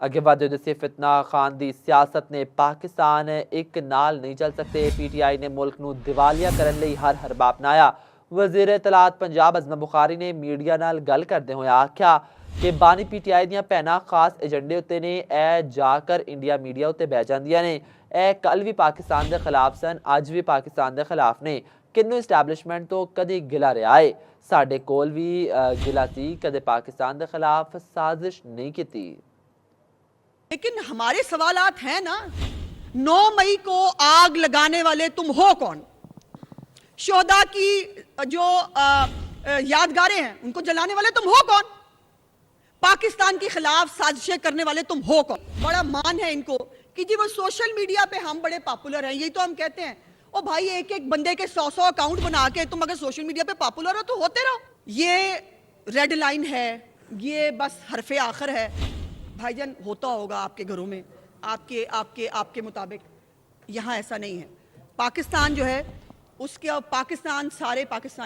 اگے وعدے دسی فتنہ خان دی سیاست نے پاکستان ایک نال نہیں چل سکتے۔ پی ٹی آئی نے ملک نو دیوالیہ کرن لئی ہر حربہ اپنایا۔ وزیر اطلاعات پنجاب عظمت بخاری نے میڈیا نال گل کردے ہوئے آکھیا کہ بانی پی ٹی آئی دیاں بھیناں خاص ایجنڈے اتے نے، اے جا کر انڈیا میڈیا اتے بہ جاندیاں نے۔ اے کل بھی پاکستان دے خلاف سن، اج بھی پاکستان دے خلاف نے۔ کنو اسٹیبلشمنٹ تو کدی گلا رہا ہے، ساڈے کول بھی گلا سی، کدے پاکستان دے خلاف سازش نہیں کیتی۔ لیکن ہمارے سوالات ہیں نا، 9 مئی کو آگ لگانے والے تم ہو کون؟ شہداء کی جو یادگاریں ہیں ان کو جلانے والے تم ہو کون؟ پاکستان کے خلاف سازشیں کرنے والے تم ہو کون؟ بڑا مان ہے ان کو کہ جی وہ سوشل میڈیا پہ ہم بڑے پاپولر ہیں، یہی تو ہم کہتے ہیں او بھائی ایک ایک بندے کے 100 اکاؤنٹ بنا کے تم اگر سوشل میڈیا پہ پاپولر ہو تو ہوتے رہو۔ یہ ریڈ لائن ہے، یہ بس حرف آخر ہے۔ بھائی جان ہوتا ہوگا آپ کے گھروں میں، آپ کے مطابق، یہاں ایسا نہیں ہے۔ پاکستان جو ہے اس کے پاکستان سارے پاکستان